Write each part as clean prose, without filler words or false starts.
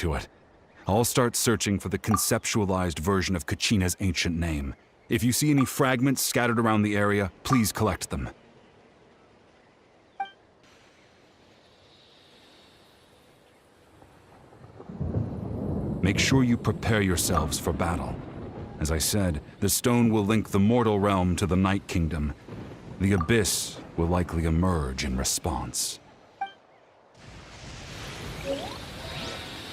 to it. I'll start searching for the conceptualized version of Kachina's ancient name. If you see any fragments scattered around the area, please collect them. Make sure you prepare yourselves for battle. As I said, the stone will link the mortal realm to the Night Kingdom. The Abyss will likely emerge in response.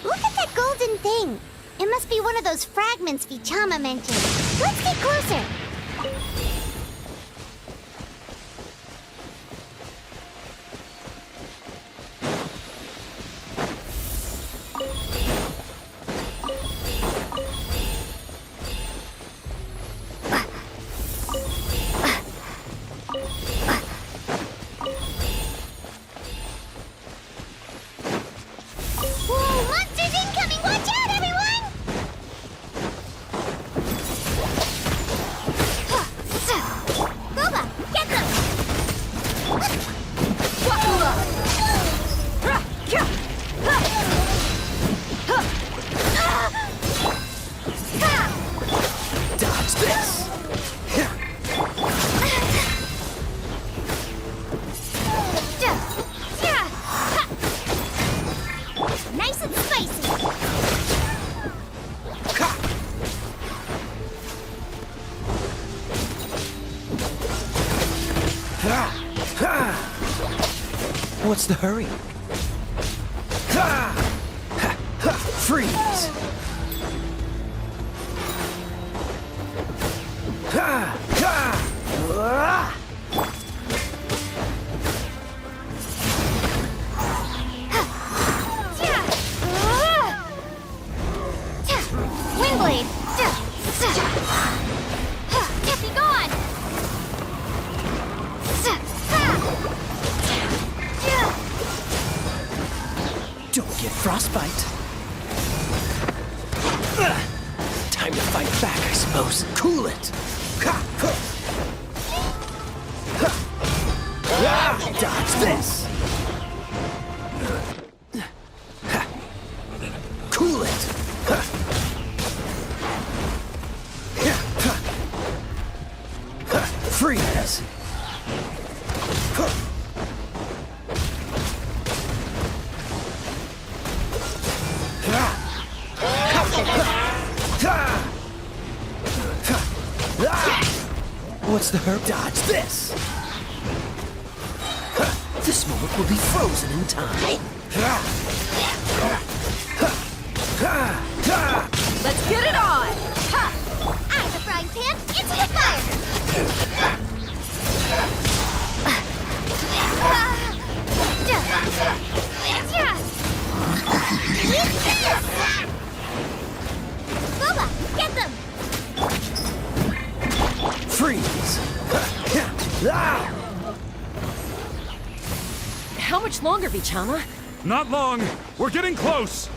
Look at that golden thing! It must be one of those fragments Vichama mentioned. Let's get closer! What's the hurry? Freeze! Windblade! Be gone! Don't get frostbite. Time to fight back, I suppose. Cool it. Dodge this. Cool it. Freeze. What's the hurry? Dodge this! This moment will be frozen in time. Let's get it on! Out of the frying pan, into the fire! Boba, get them! Freeze! How much longer, Vichama? Not long! We're getting close!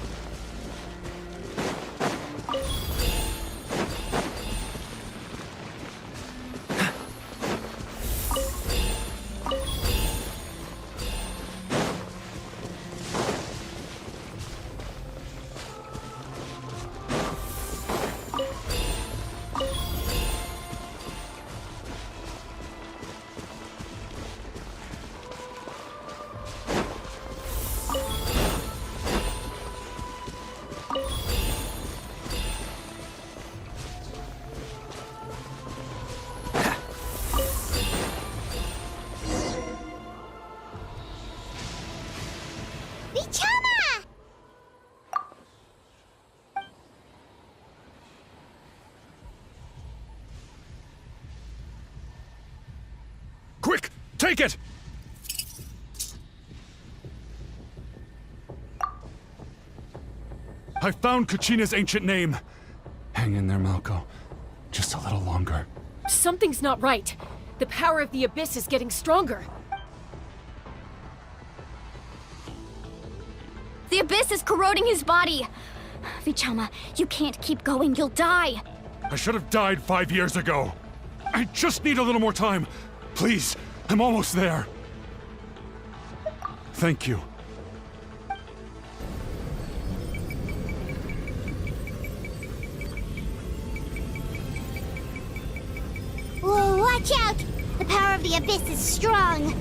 Quick! Take it! I found Kachina's ancient name. Hang in there, Malco. Just a little longer. Something's not right. The power of the Abyss is getting stronger. The Abyss is corroding his body! Vichama, you can't keep going, you'll die! I should have died 5 years ago. I just need a little more time. Please, I'm almost there. Thank you. Watch out! The power of the Abyss is strong.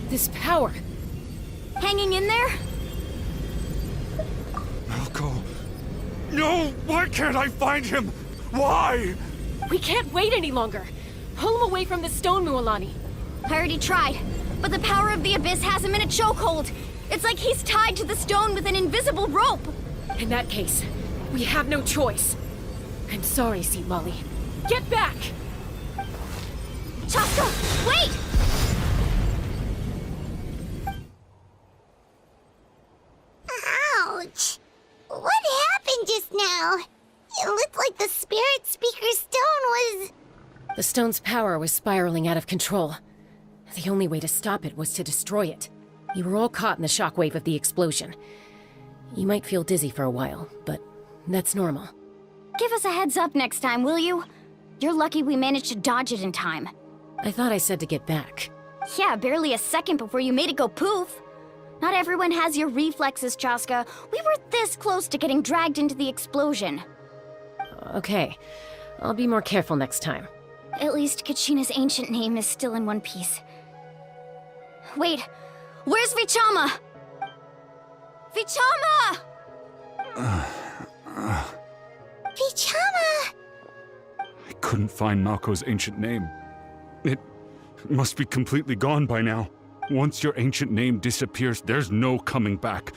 This power. Hanging in there? Malco. No! Why can't I find him? Why? We can't wait any longer. Pull him away from the stone, Mualani. I already tried, but the power of the Abyss has him in a chokehold. It's like he's tied to the stone with an invisible rope. In that case, we have no choice. I'm sorry, Seat Molly. Get back! Chaska, wait! Ouch! What happened just now? It looked like the Spirit Speaker's stone was... The stone's power was spiraling out of control. The only way to stop it was to destroy it. You were all caught in the shockwave of the explosion. You might feel dizzy for a while, but that's normal. Give us a heads up next time, will you? You're lucky we managed to dodge it in time. I thought I said to get back. Yeah, barely a second before you made it go poof. Not everyone has your reflexes, Chaska. We were this close to getting dragged into the explosion. Okay, I'll be more careful next time. At least Kachina's ancient name is still in one piece. Wait, where's Vichama? Vichama! Vichama! I couldn't find Malco's ancient name. It must be completely gone by now. Once your ancient name disappears, there's no coming back.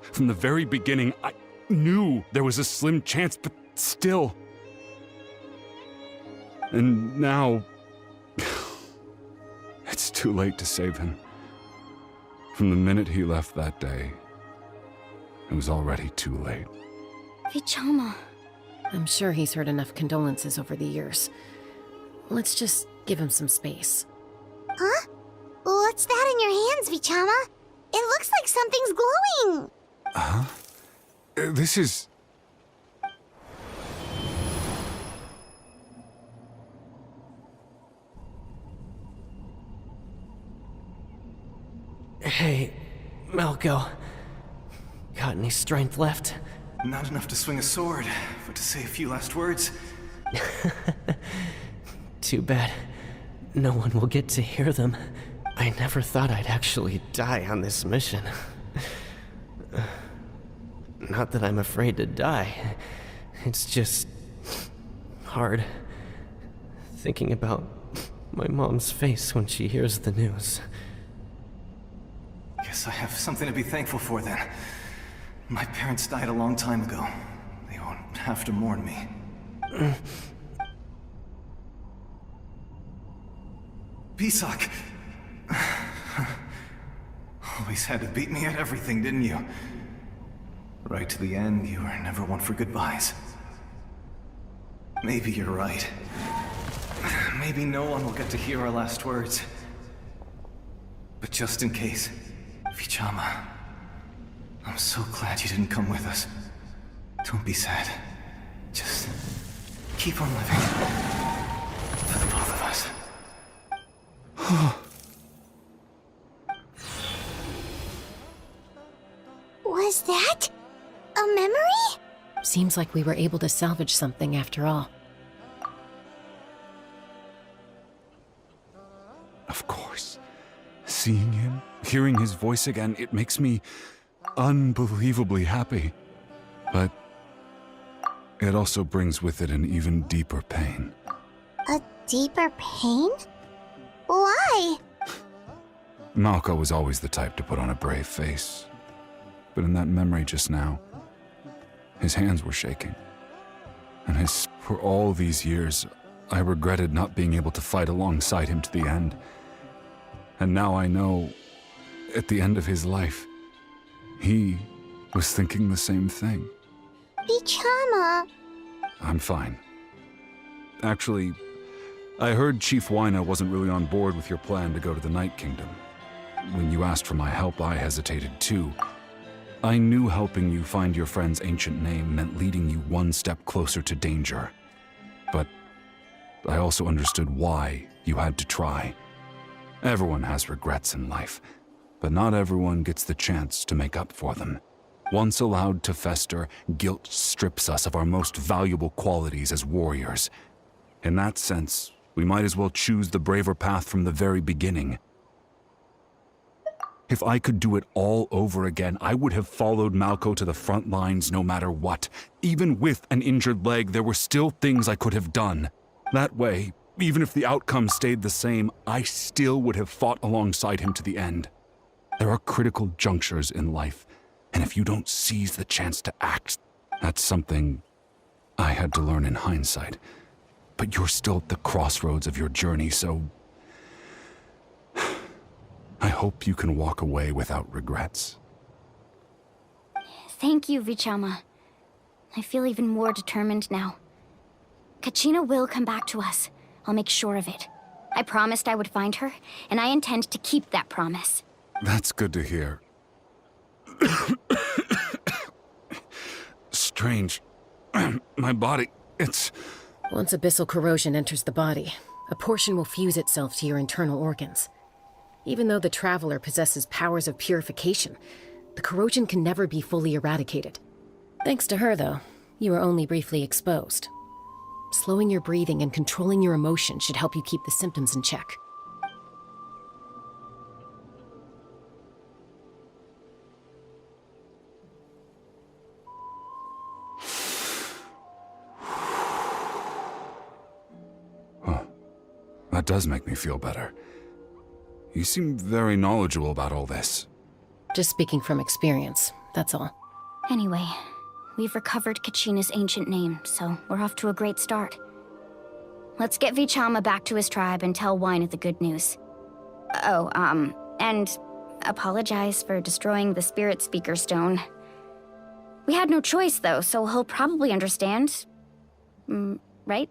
From the very beginning, I knew there was a slim chance, but still. And now... it's too late to save him. From the minute he left that day, it was already too late. Vichama. I'm sure he's heard enough condolences over the years. Let's just give him some space. Huh? What's that in your hands, Vichama? It looks like something's glowing! Huh? This is... Hey, Malco. Got any strength left? Not enough to swing a sword, but to say a few last words. Too bad. No one will get to hear them. I never thought I'd actually die on this mission. Not that I'm afraid to die. It's just... hard. Thinking about my mom's face when she hears the news. Guess I have something to be thankful for then. My parents died a long time ago. They won't have to mourn me. Pisak! Always had to beat me at everything, didn't you? Right to the end, you were never one for goodbyes. Maybe you're right. Maybe no one will get to hear our last words. But just in case, Vichama, I'm so glad you didn't come with us. Don't be sad. Just keep on living. For the both of us. Was that a memory? Seems like we were able to salvage something after all. Of course. Seeing him, hearing his voice again, it makes me unbelievably happy. But it also brings with it an even deeper pain. A deeper pain? Why? Malco was always the type to put on a brave face. But in that memory just now, his hands were shaking. And for all these years, I regretted not being able to fight alongside him to the end. And now I know, at the end of his life, he was thinking the same thing. Vichama. I'm fine. Actually, I heard Chief Wyna wasn't really on board with your plan to go to the Night Kingdom. When you asked for my help, I hesitated too. I knew helping you find your friend's ancient name meant leading you one step closer to danger. But I also understood why you had to try. Everyone has regrets in life, but not everyone gets the chance to make up for them. Once allowed to fester, guilt strips us of our most valuable qualities as warriors. In that sense, we might as well choose the braver path from the very beginning. If I could do it all over again, I would have followed Malco to the front lines no matter what. Even with an injured leg, there were still things I could have done. That way, even if the outcome stayed the same, I still would have fought alongside him to the end. There are critical junctures in life, and if you don't seize the chance to act, that's something I had to learn in hindsight. But you're still at the crossroads of your journey, so I hope you can walk away without regrets. Thank you, Vichama. I feel even more determined now. Kachina will come back to us. I'll make sure of it. I promised I would find her, and I intend to keep that promise. That's good to hear. Strange. My body, it's... Once abyssal corrosion enters the body, a portion will fuse itself to your internal organs. Even though the Traveler possesses powers of purification, the corrosion can never be fully eradicated. Thanks to her, though, you are only briefly exposed. Slowing your breathing and controlling your emotions should help you keep the symptoms in check. That does make me feel better. You seem very knowledgeable about all this. Just speaking from experience, that's all. Anyway, we've recovered Kachina's ancient name, so we're off to a great start. Let's get Vichama back to his tribe and tell Wyneth the good news. Oh, and apologize for destroying the Spirit Speaker Stone. We had no choice, though, so he'll probably understand. Right?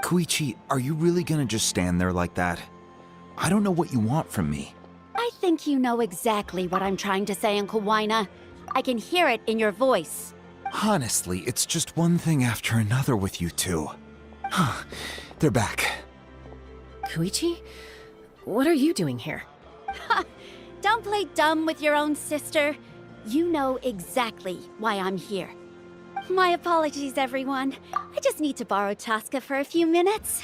Koichi, are you really gonna just stand there like that? I don't know what you want from me. I think you know exactly what I'm trying to say, Uncle Wyna. I can hear it in your voice. Honestly, it's just one thing after another with you two. They're back. Koichi? What are you doing here? Don't play dumb with your own sister. You know exactly why I'm here. My apologies, everyone. I just need to borrow Chaska for a few minutes.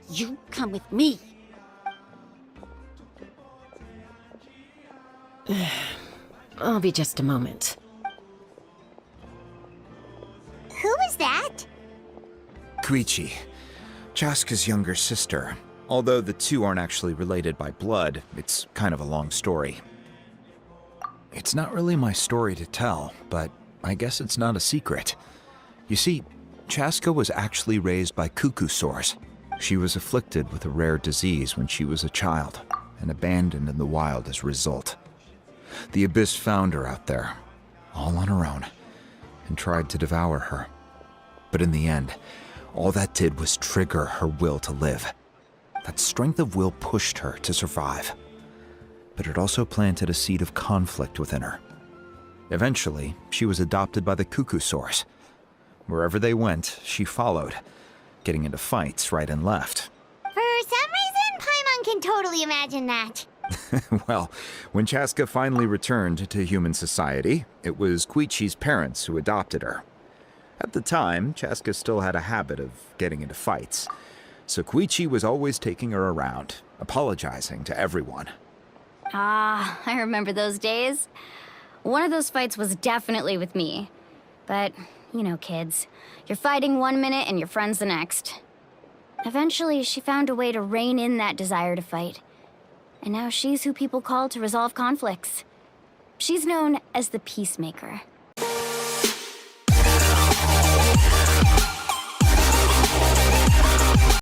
You come with me. I'll be just a moment. Who is that? Koichi, Chaska's younger sister. Although the two aren't actually related by blood, it's kind of a long story. It's not really my story to tell, but I guess it's not a secret. You see, Chaska was actually raised by cuckoo sores. She was afflicted with a rare disease when she was a child, and abandoned in the wild as a result. The Abyss found her out there, all on her own, and tried to devour her. But in the end, all that did was trigger her will to live. That strength of will pushed her to survive. But it also planted a seed of conflict within her. Eventually, she was adopted by the cuckoo source. Wherever they went, she followed, getting into fights right and left. For some reason, Paimon can totally imagine that. Well, when Chaska finally returned to human society, it was Koichi's parents who adopted her. At the time, Chaska still had a habit of getting into fights, so Koichi was always taking her around, apologizing to everyone. Ah, I remember those days. One of those fights was definitely with me. But, you know, kids. You're fighting one minute and your friend's the next. Eventually, she found a way to rein in that desire to fight. And now she's who people call to resolve conflicts. She's known as the Peacemaker.